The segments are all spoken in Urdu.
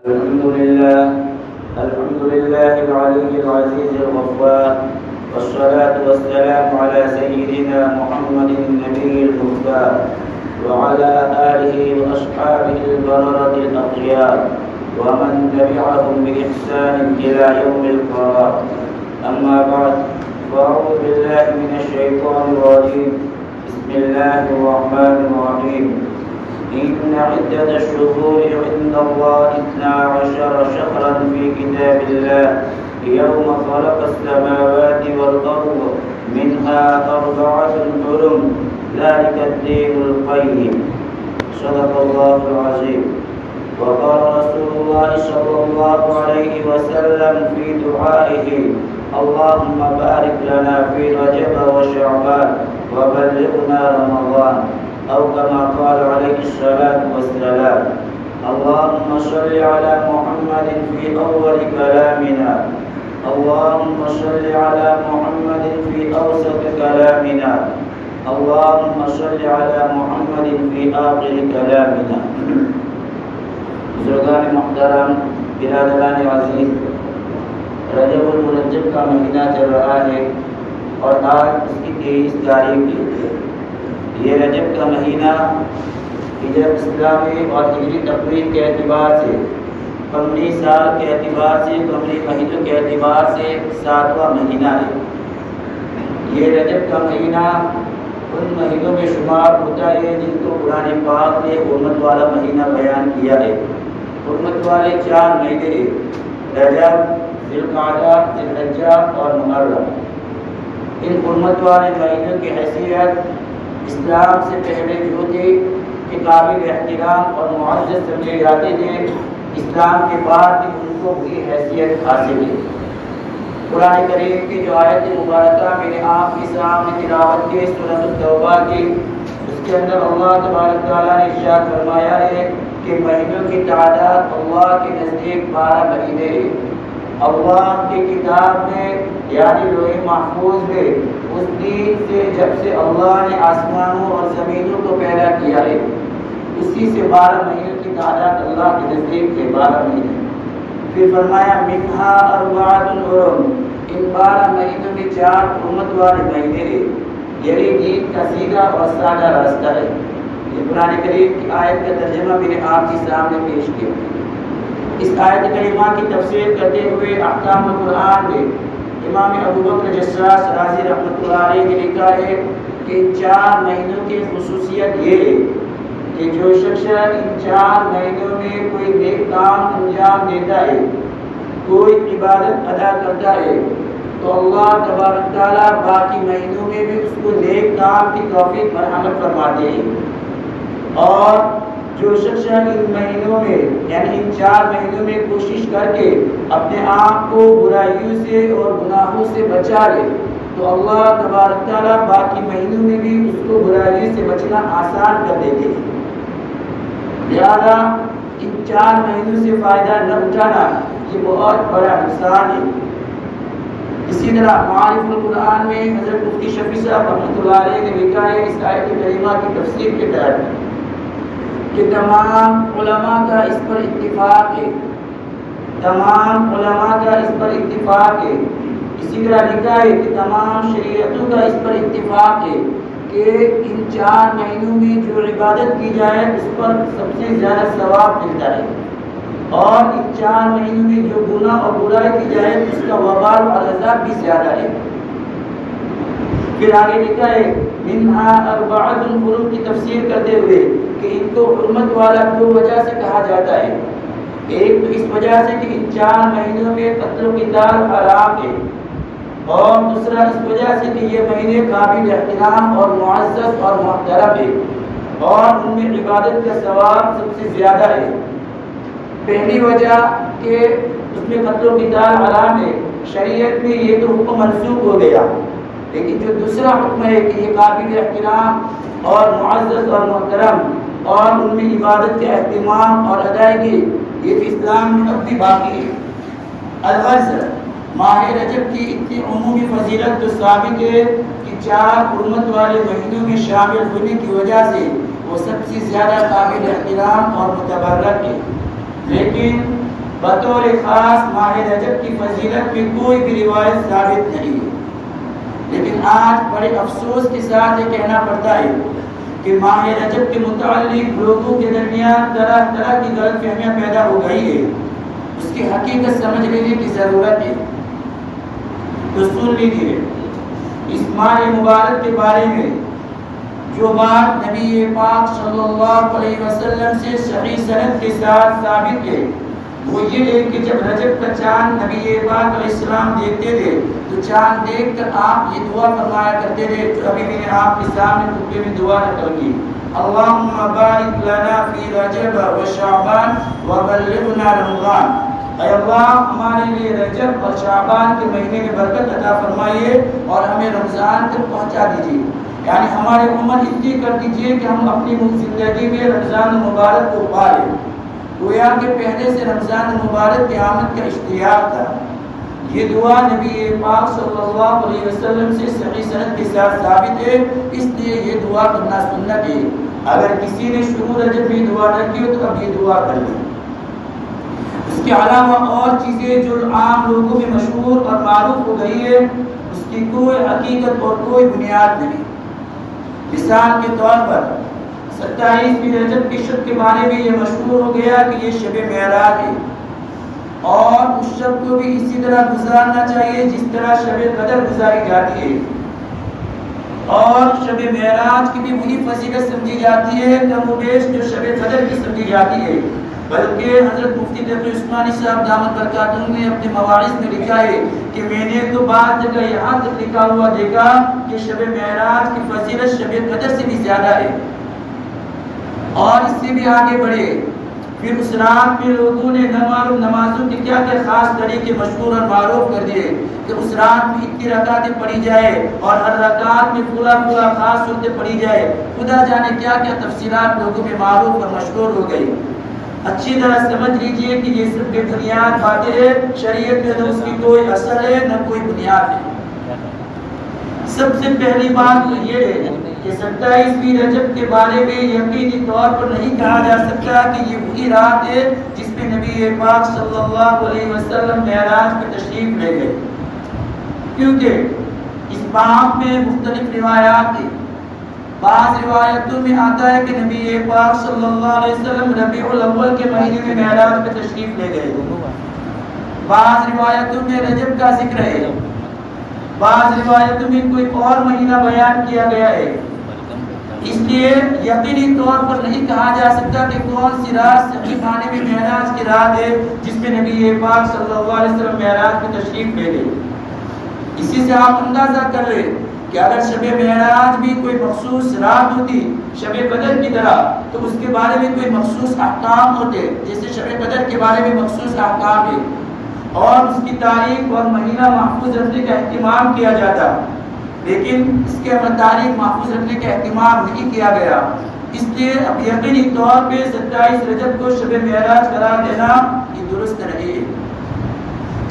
الحمد لله العلي العزيز الغفار، والصلاة والسلام على سيدنا محمد النبي المختار وعلى آله وأصحابه البررة الأخيار ومن تبعهم بإحسان إلى يوم القرار. أما بعد، فأعوذ بالله من الشيطان الرجيم. بسم الله الرحمن الرحيم. إن عدة الشهور عند الله 12 شهرا في كتاب الله يوم خلق السماوات والأرض منها 4 حرم ذلك الدين القيم. صدق الله العظيم. وقال رسول الله صلى الله عليه وسلم في دعائه: اللهم بارك لنا في رجب وشعبان وبلغنا رمضان، أو كما قال عليه الصلاة والسلام. اللهم صل على محمد في أول كلامنا، اللهم صل على محمد في أوسط كلامنا، اللهم صل على محمد في آخر كلامنا. بزرگان محترم، برادران عزیز، رجب المرجب کا مہینہ چل رہا ہے اور آج اس کی 23 تاریخ ہے. یہ رجب کا مہینہ ہجرت اسلامی اور ہجری تقویم کے اعتبار سے، قمری سال کے اعتبار سے، قمری مہینوں کے اعتبار سے 7واں مہینہ ہے. یہ رجب کا مہینہ ان مہینوں میں شمار ہوتا ہے جن کو قرآن پاک نے حرمت والا مہینہ بیان کیا ہے. حرمت والے 4 مہینے ہیں: رجب، ذی القعدہ، ذی الحجہ اور محرم. ان حرمت والے مہینوں کی حیثیت اسلام سے پہلے جو تھے کہ قابل احترام اور معزز سمجھے جاتے تھے، اسلام کے بعد بھی ان کو بھی حیثیت حاصل ہے. قرآن کریم کی جو آیت مبارکہ میں نے آپ کے سامنے تلاوت کی سورۃ التوبہ کی، اس کے اندر اللہ تبارک تعالیٰ نے ارشاد فرمایا ہے کہ مہینوں کی تعداد اللہ کے نزدیک 12 مہینے ہیں. اللہ کی کتاب میں یعنی لوح محفوظ میں اس دن سے جب سے اللہ نے آسمانوں اور زمینوں کو پیدا کیا ہے، اسی سے 12 مہینوں کی تعداد اللہ کے نزدیک ہے 12 مہینے. پھر فرمایا منہا 4 حرم، ان 12 مہینوں میں 4 حرمت والے مہینے ہیں. یعنی دین کا سیدھا اور سادہ راستہ ہے. یہ قرآن کریم کی آیت کا ترجمہ میں نے آپ کے سامنے پیش کیا. اس آیت کریمہ کی تفسیر کرتے ہوئے احکام القرآن میں امام ابو بکر جساس رازی رحمۃ اللہ علیہ نے لکھا ہے کہ ان 4 مہینوں کی خصوصیت یہ ہے کہ جو شخص ان 4 مہینوں میں کوئی نیک کام انجام دیتا ہے، کوئی عبادت ادا کرتا ہے، تو اللہ تبارک تعالیٰ باقی مہینوں میں بھی اس کو نیک کام کی توفیق فراہم فرماتے ہیں. اور جو شخص ان مہینوں میں یعنی ان 4 مہینوں میں کوشش کر کے اپنے آپ کو برائیوں سے اور گناہوں سے بچا لے، تو اللہ تبارک تعالیٰ باقی مہینوں میں بھی اس کو برائیوں سے بچنا آسان کر دیتے ہیں. لہذا ان 4 مہینوں سے فائدہ نہ اٹھانا یہ بہت بڑا نقصان ہے. اسی طرح معارف القرآن میں حضرت مفتی شفیع صاحب رحمۃ اللہ علیہ نے لکھا ہے اس آیت کریمہ کی تفسیر کے تحت کہ تمام علماء کا اس پر اتفاق ہے، تمام علماء کا اس پر اتفاق ہے. اسی طرح لکھا ہے کہ تمام شریعتوں کا اس پر اتفاق ہے کہ ان 4 مہینوں میں جو عبادت کی جائے اس پر سب سے زیادہ ثواب ملتا ہے، اور ان 4 مہینوں میں جو گناہ اور برائی کی جائے اس کا وبال اور عذاب بھی زیادہ ہے. پھر آگے لکھا ہے منہا 4 حرم کی تفسیر کرتے ہوئے کہ ان کو حرمت والا 2 وجہ سے کہا جاتا ہے. ایک تو اس وجہ سے کہ ان 4 مہینوں میں قتل و قتال حرام ہے، اور دوسرا اس وجہ سے کہ یہ مہینے قابل احترام اور معزز اور محترم ہے، اور ان میں عبادت کا ثواب سب سے زیادہ ہے. پہلی وجہ کہ اس میں قتل و قتال حرام ہے، شریعت میں یہ تو حکم منسوخ ہو گیا، لیکن جو دوسرا حکم ہے کہ یہ قابل احترام اور معزز اور محترم اور ان میں عبادت کے اہتمام اور ادائیگی، یہ اسلام میں اب بھی باقی ہے. الغرض ماہ رجب کی اتنی عمومی فضیلت تو ثابت ہے کہ 4 حرمت والے مہینوں میں شامل ہونے کی وجہ سے وہ سب سے زیادہ قابل احترام اور متبرک ہے. لیکن بطور خاص ماہ رجب کی فضیلت میں کوئی بھی روایت ثابت نہیں ہے۔ لیکن آج بڑے افسوس کے ساتھ یہ کہنا پڑتا ہے کہ ماہ رجب کے متعلق لوگوں کے درمیان طرح طرح کی غلط فہمیاں پیدا ہو گئی ہے۔ اس کی حقیقت سمجھ لینے کی ضرورت ہے۔ تو سن لیجیے، اس ماہ مبارک کے بارے میں جو بات نبی پاک صلی اللہ علیہ وسلم سے صحیح سند کے ساتھ ثابت ہے وہ یہ ہے کہ جب رجب کا چاند نبی پاک علیہ السلام دیکھتے تھے تو چاند دیکھ کر آپ یہ دعا فرمایا کرتے تھے جو ابھی میں نے آپ کے سامنے خطبے میں دعا نقل کی، اللہم بارک لنا فی رجب و شعبان وبلغنا رمضان، اے اللہ ہمارے لیے رجب اور شعبان کے مہینے میں برکت عطا فرمائیے اور ہمیں رمضان تک پہنچا دیجیے، یعنی ہماری عمر اتنی کر دیجیے کہ ہم اپنی زندگی میں رمضان مبارک کو پا لیں۔ گویا کہ پہلے سے رمضان مبارک کی آمد کا اشتیاق تھا۔ یہ دعا نبی پاک صلی اللہ علیہ وسلم سے صحیح سند کے ساتھ ثابت ہے، اس لیے یہ دعا کرنا سنت ہے۔ اگر کسی نے شروع رجب میں دعا نہ کی تو اب یہ دعا کر لیں۔ اس کے علاوہ اور چیزیں جو عام لوگوں میں مشہور اور معروف ہو گئی ہے اس کی کوئی حقیقت اور کوئی بنیاد نہیں۔ مثال کے طور پر 27 رجب کی شب کے بارے میں یہ مشہور ہو گیا کہ یہ شب معراج ہے اور اس شب کو بھی اسی طرح گزارنا چاہیے جس طرح شب قدر گزاری جاتی ہے، اور شب معراج کی بھی وہی فضیلت سمجھی جاتی ہے کم و بیش جو شب قدر کی سمجھی جاتی ہے، بلکہ حضرت مفتی تقی عثمانی صاحب دامت برکاتہ نے اپنے مواعظ میں لکھا ہے کہ میں نے تو بعض جگہ یہاں تک لکھا ہوا دیکھا کہ شب معراج کی فضیلت شب قدر سے بھی زیادہ ہے، اور اس سے بھی آگے بڑھے۔ پھر اس رات میں لوگوں نے نمازوں کے کیا کیا خاص طریقے مشہور اور معروف کر دیے کہ اس رات میں اتنی رکعتیں پڑھی جائے اور ہر رکعت میں پورا خاص صورتیں پڑھی جائے، خدا جانے کیا کیا تفصیلات لوگوں میں معروف اور مشہور ہو گئی۔ اچھی طرح سمجھ لیجئے کہ یہ سب بے بنیاد باتیں ہیں، شریعت میں نہ اس کی کوئی اثر ہے نہ کوئی بنیاد ہے۔ سب سے پہلی بات تو یہ ہے کہ 27 رجب کے بارے میں یقینی طور پر نہیں کہا جا سکتا کہ یہ وہی رات ہے جس میں نبی پاک صلی اللہ علیہ وسلم معراج پہ تشریف لے گئے، کیونکہ اس باب میں مختلف روایات ہیں۔ بعض روایتوں میں آتا ہے کہ نبی پاک صلی اللہ علیہ وسلم ربیع الاول کے مہینے میں معراج پہ تشریف لے گئے، بعض روایتوں میں رجب کا ذکر ہے، بعض روایتوں میں کوئی اور مہینہ بیان کیا گیا ہے، اس لیے یقینی طور پر نہیں کہا جا سکتا کہ کون سی رات صحیح معنی میں معراج کی رات ہے جس میں نبی پاک صلی اللہ علیہ وسلم معراج پہ تشریف لے گئے۔ اسی سے آپ اندازہ کر لیں کہ اگر شب معراج بھی کوئی مخصوص رات ہوتی شب قدر کی طرح تو اس کے بارے میں کوئی مخصوص احکام ہوتے، جیسے شب قدر کے بارے میں مخصوص احکام ہے اور اس کی تاریخ اور مہینہ محفوظ رکھنے کا اہتمام کیا جاتا، لیکن اس کے تاریخ محفوظ رکھنے کا اہتمام نہیں کیا گیا، اس لیے اب یقینی طور پہ 27 رجب کو شب معراج قرار دینا یہ درست نہیں ہے۔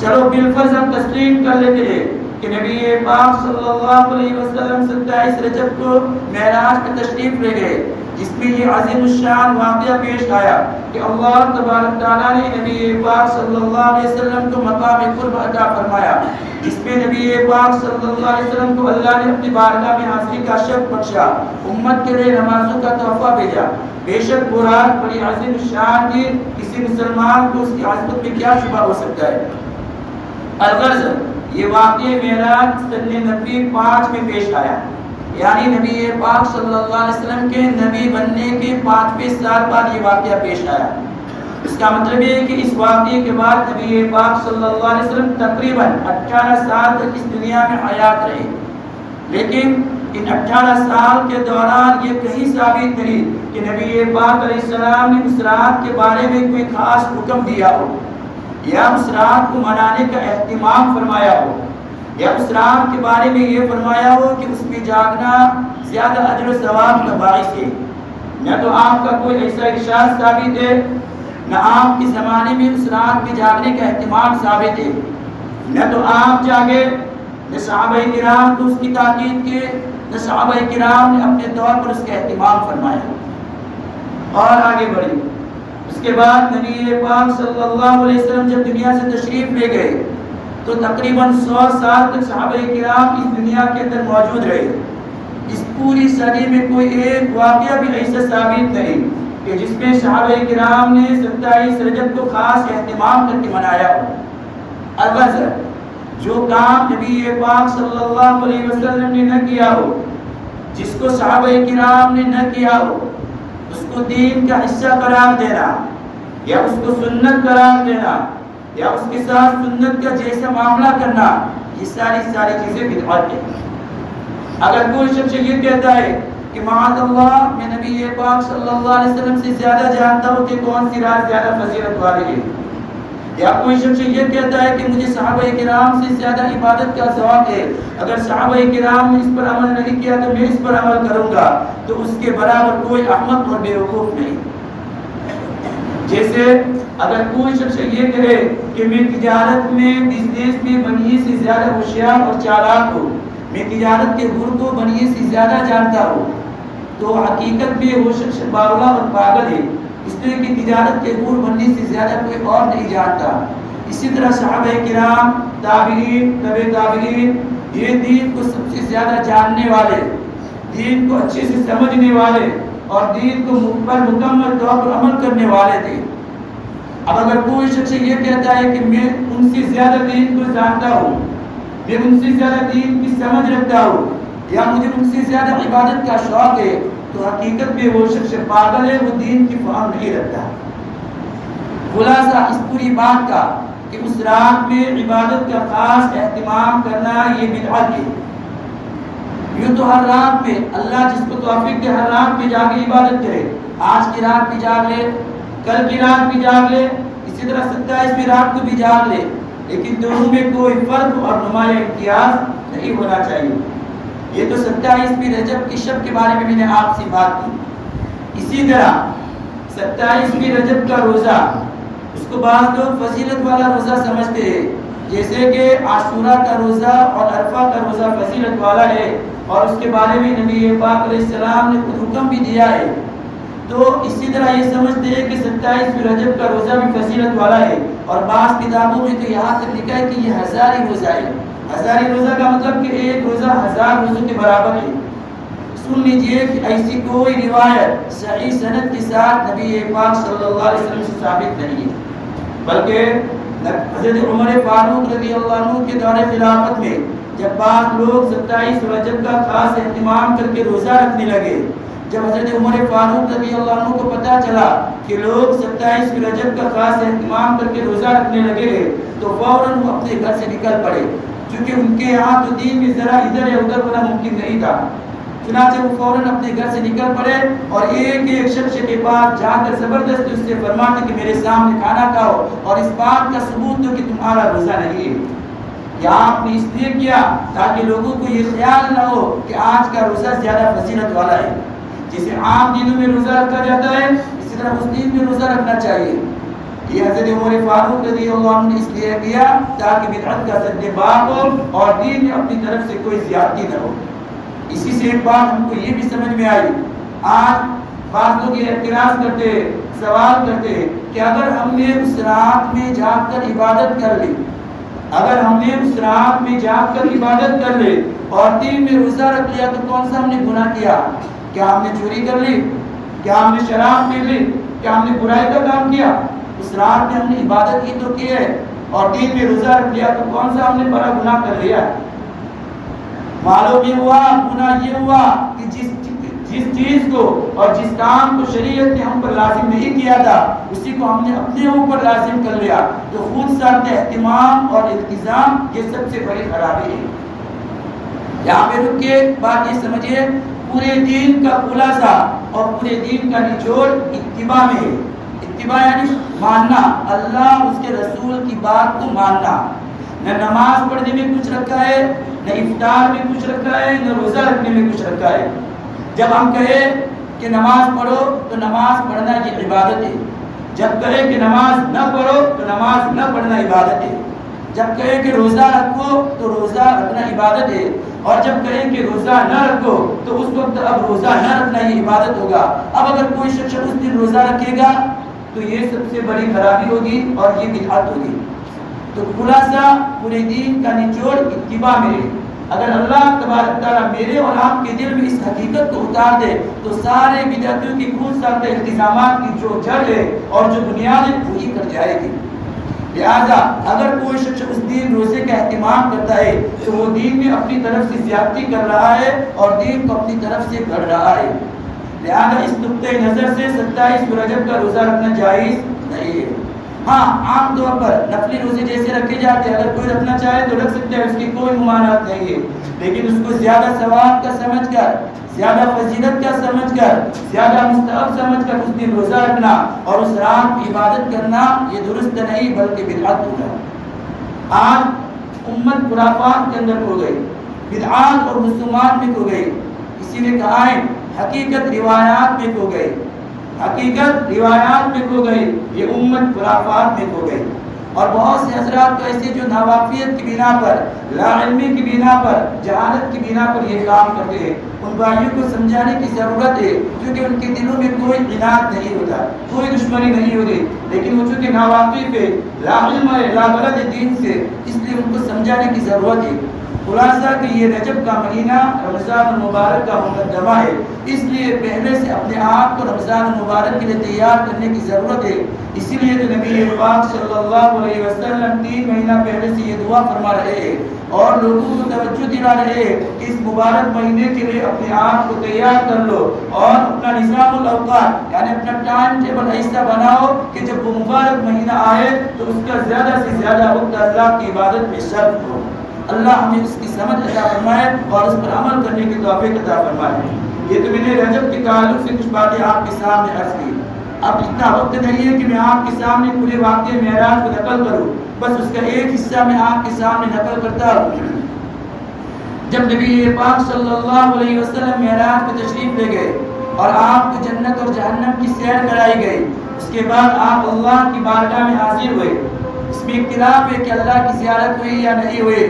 چلو بالفرض ہم تسلیم کر لیتے ہیں کہ نبی پاک صلی اللہ علیہ وسلم 27 رجب کو معراج پہ تشریف لے گئے، جس میں یہ عظیم الشان واقعہ پیش آیا کہ اللہ تبارک تعالیٰ نے نبی پاک صلی اللہ علیہ وسلم کو مقام قرب عطا فرمایا، جس میں نبی پاک صلی اللہ علیہ وسلم کو اللہ نے اپنی بارگاہ میں حاضری کا شرف بخشا، امت کے لیے نمازوں کا تحفہ بھیجا۔ بے شک وہ رات بڑی عظیم الشان تھی، کسی مسلمان کو اس کی عظمت میں کیا شبہ ہو سکتا ہے۔ الغرض یہ واقعہ معراج سن نبی 5 میں پیش آیا، یعنی نبی پاک صلی اللہ علیہ وسلم کے نبی بننے کے 5ویں سال بعد یہ واقعہ پیش آیا۔ اس کا مطلب یہ ہے کہ اس واقعے کے بعد نبی پاک صلی اللہ علیہ وسلم تقریباً 18 سال تک اس دنیا میں حیات رہے، لیکن ان 18 سال کے دوران یہ کہیں ثابت نہیں کہ نبی پاک علیہ السلام نے اس رات کے بارے میں کوئی خاص حکم دیا ہو یا اس رات کو منانے کا اہتمام فرمایا ہو یا اس رات کے بارے میں یہ فرمایا ہو کہ اس میں جاگنا زیادہ اجر و ثواب کا باعث ہے۔ نہ تو آپ کا کوئی ایسا ارشاد ثابت ہے، نہ آپ کے زمانے میں اس رات میں جاگنے کا اہتمام ثابت ہے، نہ تو آپ جاگے، نہ صحابہ کرام تو اس کی تاکید کے، نہ صحابہ کرام نے اپنے طور پر اس کا اہتمام فرمایا۔ اور آگے بڑھی، اس کے بعد نبی پاک صلی اللہ علیہ وسلم جب دنیا سے تشریف لے گئے تو تقریباً 100 سال تک صحابہ کرام اس دنیا کے اندر موجود رہے. اس پوری صدی میں کوئی ایک واقعہ بھی ایسا ثابت نہیں کہ جس میں صحابہ کرام نے 27 رجب کو خاص اہتمام کر کے منایا ہو. البتہ جو کام نبی پاک صلی اللہ علیہ وسلم نے نہ کیا ہو، جس کو صحابہ کرام نے نہ کیا ہو، اس کو دین کا حصہ قرار دینا یا اس کو سنت قرار دینا یا اس کے ساتھ سنت کا جیسا معاملہ کرنا، یہ ساری چیزیں بدعت ہیں. اگر کوئی شخص یہ کہتا ہے کہ معاذ اللہ میں نبی پاک صلی اللہ علیہ وسلم سے زیادہ جانتا ہوں کہ کون سی رات زیادہ فضیلت والی ہے، یا کوئی شخص یہ کہتا ہے کہ مجھے صحابہ کرام سے زیادہ عبادت کا ذوق ہے، اگر صحابہ کرام نے اس پر عمل نہیں کیا تو میں اس پر عمل کروں گا، تو اس کے برابر کوئی احمق اور بیوقوف نہیں. جیسے اگر کوئی شخص یہ کہے کہ میں تجارت میں بزنس میں بنیے سے زیادہ ہوشیار اور چالاک ہوں، میں تجارت کے گر کو بنیے سے زیادہ جانتا ہوں، تو حقیقت میں وہ شخص باولا اور پاگل ہے، اس لیے کہ تجارت کے گر بننے سے زیادہ کوئی اور نہیں جانتا. اسی طرح صحابہ کرام، تابعین، تبع تابعین، یہ دین کو سب سے زیادہ جاننے والے، دین کو اچھے سے سمجھنے والے اور دین کو مکمل طور پر عمل کرنے والے تھے. اب اگر کوئی شخص یہ کہتا ہے کہ میں ان سے زیادہ دین کو جانتا ہوں، میں ان سے زیادہ دین کی سمجھ رکھتا ہوں، یا مجھے ان سے زیادہ عبادت کا شوق ہے، تو حقیقت میں وہ شخص پاگل ہے، وہ دین کی فہم نہیں رکھتا. خلاصہ اس پوری بات کا کہ اس رات میں عبادت کا خاص اہتمام کرنا یہ بدعت ہے. یوں تو ہر رات میں اللہ جس کو توفیق دے ہر رات میں جا کے عبادت کرے، آج کی رات بھی جاگ لے، کل کی رات بھی جاگ لے، اسی طرح 27ویں رات کو بھی جاگ لے، لیکن دونوں میں کوئی فرق اور نمایاں امتیاز نہیں ہونا چاہیے. یہ تو 27ویں رجب کی شب کے بارے میں نے آپ سے بات کی. اسی طرح 27ویں رجب کا روزہ، اس کو بعض لوگ فضیلت والا روزہ سمجھتے ہیں، جیسے کہ عاشورہ کا روزہ اور عرفہ کا روزہ فضیلت والا ہے، اور اس کے بارے میں نبی پاک علیہ السلام نے خود حکم بھی دیا ہے. تو اسی طرح یہ سمجھتے ہیں کہ 27ویں رجب کا روزہ بھی فضیلت والا ہے، اور بعض کتابوں میں تو یہاں تک لکھا ہے کہ یہ ہزاری روزہ ہے. ہزاری روزہ کا مطلب کہ ایک روزہ 1000 روزوں کے برابر ہے. سن لیجئے کہ ایسی کوئی روایت صحیح سند کے ساتھ نبی پاک صلی اللہ علیہ وسلم سے ثابت نہیں ہے، بلکہ حضرت عمر فاروق رضی اللہ عنہ کے دور خلافت میں جب بعض لوگ 27 رجب کا خاص اہتمام کر کے روزہ رکھنے لگے، جب حضرت عمر فاروق رضی اللہ عنہ کو پتہ چلا کہ لوگ 27 رجب کا خاص اہتمام کر کے روزہ رکھنے لگے، تو فوراً وہ اپنے گھر سے نکل پڑے، کیونکہ ان کے یہاں تو دین میں ذرا ادھر یا ادھر ہونا ممکن نہیں تھا. چنانچہ وہ فوراً اپنے گھر سے نکل پڑے اور ایک ایک شخص کے پاس جا کر زبردستی اس سے فرماتے کہ میرے سامنے کھانا کھاؤ، اور اس بات کا ثبوت دو کہ تمہارا روزہ نہیں ہے. یا آپ نے اس لیے کیا تاکہ لوگوں کو یہ خیال نہ ہو کہ آج کا روزہ زیادہ فضیلت والا ہے. جسے عام دنوں میں روزہ رکھا جاتا ہے، اسی طرح اس دن میں روزہ رکھنا چاہیے. یہ حضرت عمر فاروق رضی اللہ عنہ نے اس لیے کیا تاکہ بدعت کا سدباب ہو اور دین میں اپنی طرف سے کوئی زیادتی نہ ہو. اسی سے ایک بات ہم کو یہ بھی سمجھ میں آئی. آج بعض لوگ یہ اعتراض کرتے، سوال کرتے کہ اگر ہم نے اس رات میں جاگ کر عبادت کر لی، اگر ہم نے اس رات میں جاگ کر عبادت کر لی اور دن میں روزہ رکھ لیا تو کون سا ہم نے گناہ کیا؟ کیا ہم نے چوری کر لی؟ کیا ہم نے شراب پی لی؟ کیا ہم نے برائی کا کام کیا؟ اس رات میں ہم نے عبادت ہی تو کی ہے اور دن میں روزہ رکھ لیا تو کون سا ہم نے بڑا گناہ کر لیا؟ معلوم یہ ہوا، گناہ یہ ہوا کہ جس چیز کو اور جس کام کو شریعت نے ہم پر لازم نہیں کیا تھا اسی کو ہم نے اپنے اوپر لازم کر لیا. تو خود ساتھ اہتمام اور التزام یہ سب سے بڑی خرابی ہے. یہاں پہ رک کے بات یہ سمجھیے، پورے دین کا خلاصہ اور پورے دین کا نچوڑ اتباع میں ہے. اتباع یعنی ماننا، اللہ اس کے رسول کی بات کو ماننا. نہ نماز پڑھنے میں کچھ رکھا ہے، نہ افطار میں کچھ رکھا ہے، نہ روزہ رکھنے میں کچھ رکھا ہے. جب ہم کہیں کہ نماز پڑھو تو نماز پڑھنا یہ عبادت ہے. جب کہیں کہ نماز نہ پڑھو تو نماز نہ پڑھنا عبادت ہے. جب کہیں کہ روزہ رکھو تو روزہ رکھنا عبادت ہے. اور جب کہیں کہ روزہ نہ رکھو تو اس وقت اب روزہ نہ رکھنا یہ عبادت ہوگا. اب اگر کوئی شخص اس دن روزہ رکھے گا تو یہ سب سے بڑی خرابی ہوگی اور یہ بدعت ہوگی۔ تو خلاصہ پورے دین کا نچوڑ اتباع میں ہے۔ اگر اللہ تبارک تعالیٰ میرے اور آپ کے دل میں اس حقیقت کو اتار دے تو سارے بدعتوں کی خون ساختہ التزامات کی جو جڑ ہے اور جو بنیاد ہے پوری کر جائے گی۔ لہذا اگر کوئی شخص اس دین روزے کا اہتمام کرتا ہے تو وہ دین میں اپنی طرف سے زیادتی کر رہا ہے اور دین کو اپنی طرف سے گھڑ رہا ہے۔ لہذا اس نقطۂ نظر سے 27 رجب کا روزہ رکھنا جائز نہیں ہے۔ ہاں عام طور پر نفلی روزے جیسے رکھے جاتے ہیں، اگر کوئی رکھنا چاہے تو رکھ سکتے ہیں، اس کی کوئی ممانعت نہیں ہے، لیکن اس کو زیادہ ثواب کا سمجھ کر، زیادہ فضیلت کا سمجھ کر، زیادہ مستحب سمجھ کر اس دن روزہ رکھنا اور اس رات کی عبادت کرنا یہ درست نہیں بلکہ بدعت ہوگا۔ آج امت خرافات کے اندر ہو گئی، بدعات اور رسومات میں ہو گئی، کسی نے کہا ہے حقیقت روایات میں ہو گئی، حقیقت روایات میں ہو گئی، یہ امت خرافات میں ہو گئی۔ اور بہت سے حضرات تو ایسے جو ناواقفیت کی بنا پر، لا علمی کی بنا پر، جہالت کی بنا پر یہ کام کرتے ہیں۔ ان بھائیوں کو سمجھانے کی ضرورت ہے کیونکہ ان کے دلوں میں کوئی عناد نہیں ہوتا، کوئی دشمنی نہیں ہوتی، لیکن وہ چونکہ ناواقف ہے، لا علم ہے، لا بلد ہے دین سے، اس لیے ان کو سمجھانے کی ضرورت ہے۔ خلاصہ کہ یہ رجب کا مہینہ رمضان المبارک کا مقدمہ ہے، اس لیے پہلے سے اپنے آپ کو رمضان المبارک کے لیے تیار کرنے کی ضرورت ہے۔ اسی لیے تو نبی پاک صلی اللہ علیہ وسلم 3 مہینہ پہلے سے یہ دعا فرما رہے ہیں اور لوگوں کو توجہ دلا رہے ہیں کہ اس مبارک مہینے کے لیے اپنے آپ کو تیار کر لو اور اپنا نظام الاوقات یعنی اپنا ٹائم ٹیبل ایسا بناؤ کہ جب وہ مبارک مہینہ آئے تو اس کا زیادہ سے زیادہ وقت اللہ کی عبادت میں صرف ہو۔ اللہ ہمیں اس کی سمجھ عطا فرمائے اور اس پر عمل کرنے کی توفیق عطا فرمائے۔ یہ تو میں نے رجب کے تعلق سے کچھ باتیں آپ کے سامنے عرض کی۔ اب اتنا وقت نہیں ہے کہ میں آپ کے سامنے پورے واقعے معراج کو نقل کروں، بس اس کا ایک حصہ میں آپ کے سامنے نقل کرتا ہوں۔ جب نبی پاک صلی اللہ علیہ وسلم معراج کو تشریف لے گئے اور آپ کو جنت اور جہنم کی سیر کرائی گئی، اس کے بعد آپ اللہ کی بارگاہ میں حاضر ہوئے۔ اس میں اختلاف ہے کہ اللہ کی زیارت ہوئی یا نہیں ہوئی،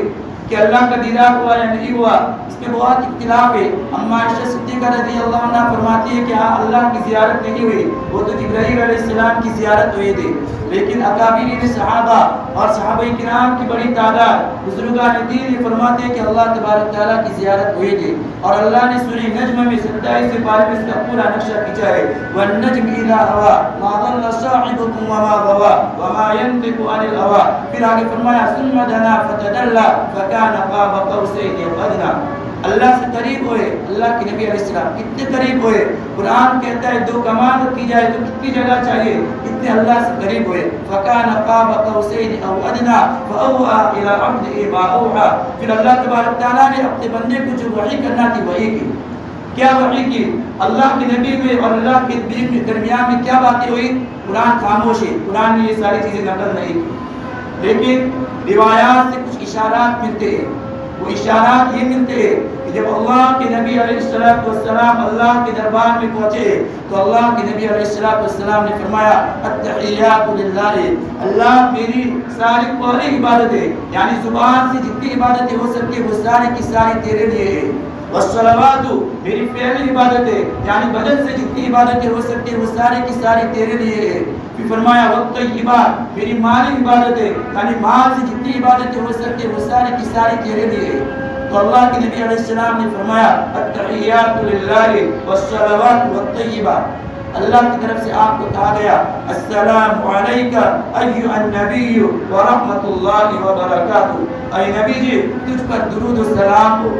کہ اللہ کا دیدار ہوا یا نہیں ہوا، اس میں بہت اختلاف ہے۔ اما عائشہ صدیقہ رضی اللہ عنہ فرماتی ہے کہ ہاں اللہ کی زیارت نہیں ہوئی، وہ تو جبرائیل علیہ السلام کی زیارت ہوئی تھی، لیکن اکابرین صحابہ اور صحابہ کرام کی بڑی تعداد بزرگان دین یہ فرماتے ہیں کہ اللہ تبارک تعالیٰ کی زیارت ہوئی تھی، اور اللہ نے سورہ نجم میں 27 سے پارے میں اس کا پورا نقشہ کھینچا ہے۔ والنجم اذا ہوا ما ضل صاحبكم وما غوى وما ينطق عن الهوى، پھر آگے فرمایا ثم دنا فتدلى فكان قاب قوسين او ادنى۔ اللہ سے قریب ہوئے، اللہ کے نبی علیہ السلام کتنے قریب ہوئے۔ قرآن کہتا ہے 2 کمان کی جائے تو کتنی جگہ چاہیے، کتنے اللہ سے قریب ہوئے۔ فَكَانَ قَابَ قَوْسَيْنِ أَوْ أَدْنَىٰ فَأَوْحَىٰ إِلَىٰ عَبْدِهِ مَا أَوْحَىٰ۔ پھر اللہ تبارک تعالیٰ نے اپنے بندے کو جو وحی کرنا تھی وحی کی۔ کیا وحی کی؟ اللہ کے نبی میں اور اللہ کے درمیان میں کیا باتیں ہوئی؟ قرآن خاموش ہے، قرآن نے یہ ساری چیزیں نقل نہیں کی، لیکن روایات سے کچھ اشارات ملتے ہیں۔ وہ اشارات یہ ملتے ہیں کہ جب اللہ کے نبی علیہ السلام اللہ کے دربار میں پہنچے تو اللہ کے نبی علیہ السلام نے فرمایا التحیات للہ، اللہ میری ساری پوری عبادتیں یعنی زبان سے جتنی عبادتیں ہو سکتی وہ ساری کی ساری تیرے لیے ہے، والصلوات میری پہلی عبادتیں یعنی بدن سے جتنی عبادتیں ہو سکتی وہ ساری کی ساری تیرے لیے ہے۔ پھر فرمایا والطیبات میری مالی عبادتیں یعنی مال سے جتنی عبادتیں ہو سکتی وہ ساری کی ساری تیرے لیے ہے۔ تو اللہ کے نبی علیہ السلام نے فرمایا التحیات للہ والصلوات والطیبات، اللہ کی طرف سے آپ کو کہا گیا السلام علیکہ ایھا النبی ورحمۃ اللہ وبرکاتہ، اے نبی جی تجھ پر درود و سلام ہو۔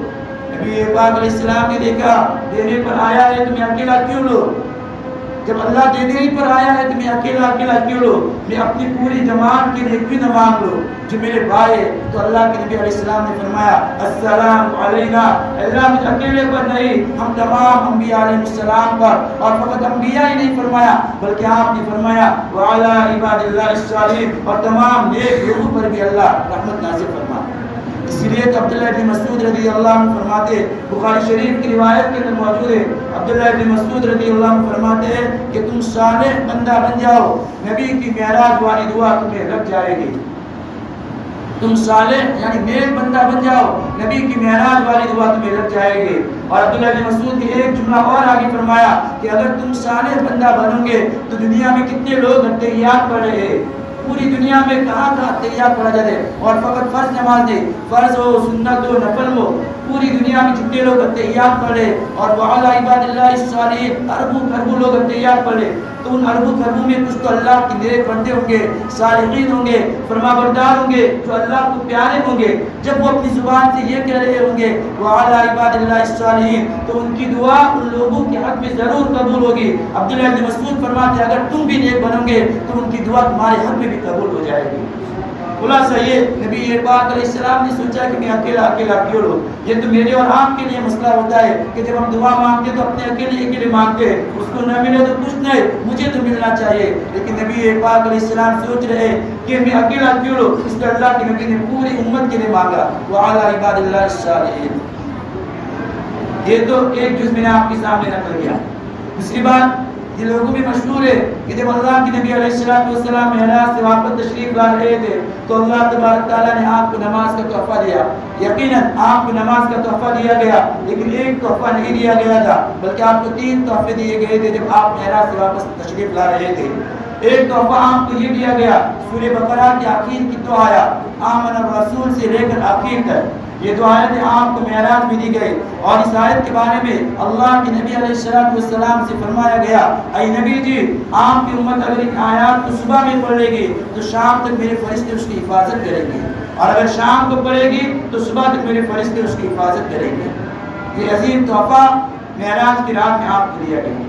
نبی پاک علیہ السلام نے دیکھا دینے پر آیا ہے تو میں اکیلا کیوں لوں، جب اللہ دینے ہی پر آیا ہے تو میں اکیلا کیوں لوں، میں اپنی پوری جماعت کے لیے کیوں نہ مانگ لوں جو میرے بھائی ہے۔ تو اللہ کے نبی علیہ السلام نے فرمایا السلام علینا، اللہ مجھ اکیلے پر نہیں ہم تمام انبیاء علیہ السلام پر، اور فقط انبیاء ہی نہیں فرمایا بلکہ آپ نے فرمایا وعلی عباد اللہ الصالحین، اور تمام نیک لوگوں پر بھی اللہ رحمت نازل فرما۔ اسی لیے تو عبداللہ بن مسعود رضی اللہ عنہ فرماتے ہیں، بخاری شریف کی روایت کے اندر موجود ہے، عبداللہ بن مسعود رضی اللہ عنہ فرماتے ہیں کہ تم صالح بندہ بن جاؤ، نبی کی معراج والی دعا تمہیں لگ جائے گی۔ تم صالح یعنی نیک بندہ بن جاؤ، نبی کی معراج والی دعا تمہیں لگ جائے گی۔ اور عبداللہ بن مسعود نے ایک جملہ اور آگے فرمایا کہ اگر تم صالح بندہ بنو گے تو دنیا میں کتنے لوگ تحیات پڑھ رہے ہیں، پوری دنیا میں کہاں کہاں تحیات پڑھا جاتے ہیں، اور فقط فرض نماز نہیں، فرض ہو سنت ہو نفل ہو، پوری دنیا میں جتنے لوگ تحیات پڑھ رہے اور وعلی عباد اللہ الصالحین اربوں لوگ تحیات پڑھ رہے، تو ان اربوں خربوں میں کچھ تو اللہ کے نیک بندے ہوں گے، صالحین ہوں گے، فرما بردار ہوں گے، جو اللہ کو پیارے ہوں گے۔ جب وہ اپنی زبان سے یہ کہہ رہے ہوں گے وعلی عباد اللہ الصالحین، تو ان کی دعا ان لوگوں کے حق میں ضرور قبول ہوگی۔ عبداللہ بن مسعود فرماتے ہیں اگر تم بھی نیک بنو گے تو ان کی دعا تمہارے حق میں بھی قبول ہو جائے گی۔ خلاصہ یہ نبی پاک علیہ السلام نے سوچا کہ میں اکیلا کیوں رہوں، یہ تو میرے اور آپ کے لیے مسئلہ ہوتا ہے کہ جب ہم دعا مانگتے تو اپنے اکیلے مانگتے، اس کو نہ ملے تو کچھ نہیں، مجھے تو ملنا چاہیے، لیکن نبی پاک علیہ السلام سوچ رہے کہ میں اکیلا کیوں رہوں، اس پر اللہ کے نبی نے پوری امت کے لیے مانگا وعلی عباد اللہ الصالحین۔ یہ تو ایک جز میں نے آپ کے سامنے نقل کیا۔ دوسری بات یہ لوگوں میں مشہور ہے کہ جب اللہ کے نبی علیہ السلام معراج سے واپس تشریف لا رہے تھے تو اللہ تبارک تعالیٰ نے آپ کو نماز کا تحفہ دیا۔ یقیناً آپ کو نماز کا تحفہ دیا گیا، لیکن ایک تحفہ نہیں دیا گیا تھا بلکہ آپ کو 3 تحفے دیے گئے تھے جب آپ معراج سے واپس تشریف لا رہے تھے۔ ایک تحفہ آپ کو یہ دیا گیا سورہ بقرہ کے آخر کی 2 آیات آمن الرسول سے لے کر آخر تک، یہ 2 آیتیں آپ کو معراج میں دی گئی، اور اس آیت کے بارے میں اللہ کے نبی علیہ السلام سے فرمایا گیا اے نبی جی آپ کی امت اگر ان آیات کو صبح میں پڑھ لے گی تو شام تک میرے فرشتے اس کی حفاظت کریں گے، اور اگر شام کو پڑھے گی تو صبح تک میرے فرشتے اس کی حفاظت کریں گے۔ یہ عظیم تحفہ معراج کی رات میں آپ کو دیا گیا۔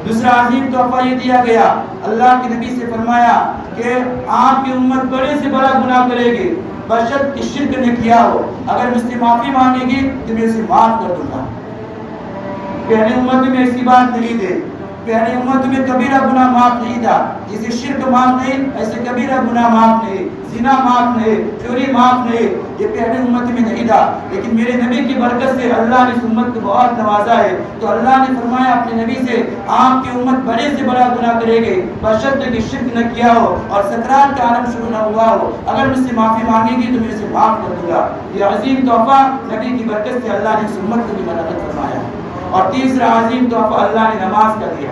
دوسرا عظیم تحفہ یہ دیا گیا، اللہ کے نبی سے فرمایا کہ آپ کی امت بڑے سے بڑا گناہ کرے گی بشرط کہ شرک نے کیا ہو، اگر مجھ سے معافی مانگے گی تو میں اسے معاف کر دوں گا۔ پہلی امت میں ایسی بات نہیں تھی، پہلی امت میں کبیرہ گناہ معاف نہیں تھا، جسے شرک معاف نہیں ایسے کبیرہ گناہ معاف نہیں، زنا معاف نہیں، چوری معاف نہیں، یہ پہلی امت میں نہیں تھا، لیکن میرے نبی کی برکت سے اللہ نے اس امت کو بہت نوازا ہے، تو اللہ نے فرمایا اپنے نبی سے آپ کی امت بڑے سے بڑا گناہ کرے گی بشرط کہ شرک نہ کیا ہو اور سکرات کا عالم شروع نہ ہوا ہو، اگر مجھ سے معافی مانگے گی تو میں اسے معاف کر دوں گا۔ یہ عظیم تحفہ نبی کی برکت سے اللہ نے اس امت کو بھی مدد فرمایا۔ اور تیسرا عظیم تحفہ اللہ نے نماز کا دیا۔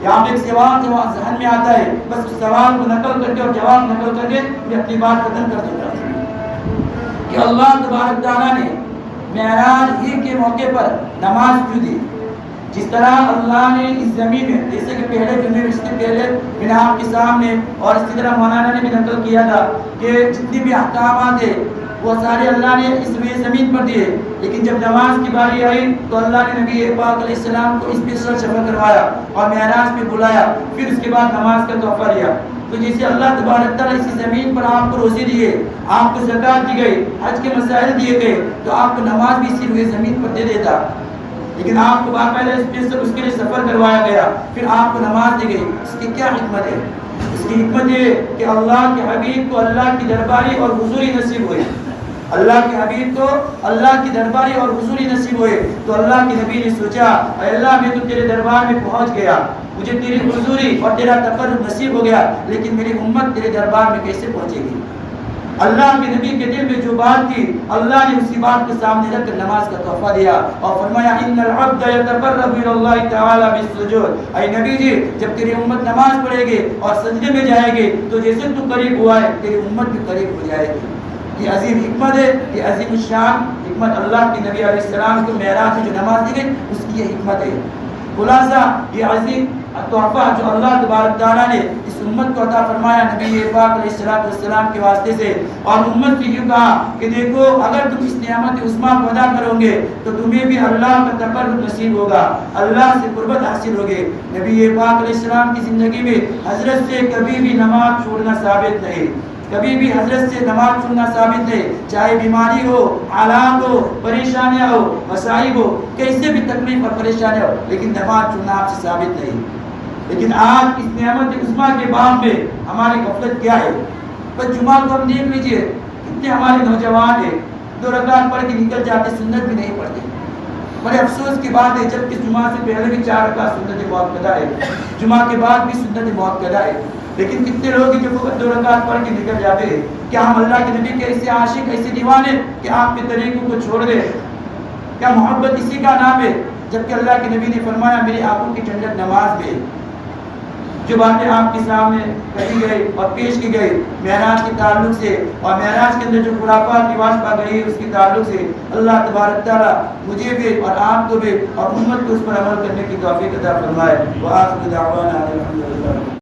یہاں ایک سوال جو ذہن میں آتا ہے، بس اس سوال کو نقل کر کے اور جواب نقل کر کے میں اپنی بات ختم کر دوں گا کہ اللہ تبارک تعالیٰ نے معراج ہی کے موقع پر نماز کیوں دی؟ جس طرح اللہ نے اس زمین میں، جیسے کہ پہلے جمعے اس سے پہلے میں نے آپ کے سامنے اور اسی طرح مولانا نے بھی نقل کیا تھا کہ جتنی بھی احکامات ہیں وہ سارے اللہ نے اس زمین پر دیے، لیکن جب نماز کی باری آئی تو اللہ نے نبی پاک علیہ السلام کو اسپیشل سفر کروایا اور معراج میں بلایا، پھر اس کے بعد نماز کا تحفہ دیا۔ تو جیسے اللہ تبارک تعالیٰ اسی زمین پر آپ کو روزی دیے، آپ کو زکوٰۃ دی گئی، حج کے مسائل دیے گئے، تو آپ کو نماز بھی اسی ہوئے زمین پر دے دیتا، لیکن آپ کو باقاعدہ اسپیشل اس کے لیے سفر کروایا گیا، پھر آپ کو نماز دی گئی۔ اس کی کیا حکمت ہے؟ اس کی حکمت یہ کہ اللہ کے حبیب کو اللہ کی درباری اور حضوری نصیب ہوئی، اللہ کے حبیب کو اللہ کی درباری اور حضوری نصیب ہوئے، تو اللہ کے نبی نے سوچا اے اللہ میں تو تیرے دربار میں پہنچ گیا، مجھے تیری حضوری اور تیرا تقرب نصیب ہو گیا، لیکن میری امت تیرے دربار میں کیسے پہنچے گی؟ اللہ کے نبی کے دل میں جو بات تھی اللہ نے اسی بات کے سامنے رکھ کر نماز کا تحفہ دیا اور فرمایا ان العبد يتقرب الى الله تعالی بالسجود۔ اے نبی جی جب تیری امت نماز پڑھے گی اور سجدے میں جائے گی تو جیسے تو قریب ہوا ہے تیری امت بھی قریب ہو جائے گی۔ یہ عظیم حکمت ہے، یہ عظیم الشان حکمت اللہ کے نبی علیہ السلام کو معراج میں جو نماز دی گئی اس کی یہ حکمت ہے۔ خلاصہ یہ عظیم تحفہ جو اللہ تبارک تعالیٰ نے اس امت کو عطا فرمایا نبی پاک علیہ السلام کے واسطے سے، اور امت سے یوں کہا کہ دیکھو اگر تم اس نعمت عظمیٰ کو ادا کرو گے تو تمہیں بھی اللہ کا تقرب نصیب ہوگا، اللہ سے قربت حاصل ہوگی۔ نبی پاک علیہ السلام کی زندگی میں حضرت سے کبھی بھی نماز چھوڑنا ثابت نہیں، کبھی بھی حضرت سے نماز چھوڑنا ثابت نہیں، چاہے بیماری ہو، حالات ہو، پریشانیاں ہو، مصائب ہو، کیسے بھی تکلیف اور پریشانی ہو، لیکن نماز چھوڑنا آپ سے ثابت نہیں۔ لیکن آج اس نعمت عظمیٰ کے بعد میں ہماری غفلت کیا ہے؟ بس جمعہ کو ہم دیکھ لیجئے کتنے ہمارے نوجوان ہیں 2 رکعت پڑھ کے نکل جاتے، سنت بھی نہیں پڑھتے۔ بڑے افسوس کی بات ہے جبکہ جمعہ سے پہلے بھی 4 رکعت سنت موقدہ ہے، جمعہ کے بعد بھی سنت موقدہ ہے، لیکن کتنے لوگ جو فقط 2 رکعت پڑھ کے نکل جاتے ہیں. کیا ہم اللہ کے نبی کے ایسے عاشق ایسے دیوانے کہ آپ کے طریقوں کو چھوڑ دیں؟ کیا محبت اسی کا نام ہے؟ جبکہ اللہ کے نبی نے فرمایا میری آنکھوں کی ٹھنڈک نماز میں. جو باتیں آپ کے سامنے کہی گئی اور پیش کی گئی معراج کے تعلق سے اور معراج کے اندر جو خرافات رواج پا گئی اس کے تعلق سے، اللہ تبارک تعالیٰ مجھے بھی اور آپ کو بھی اور امت کو اس پر عمل کرنے کی توفیق عطا فرمائے. وآخر دعوانا الحمدللہ.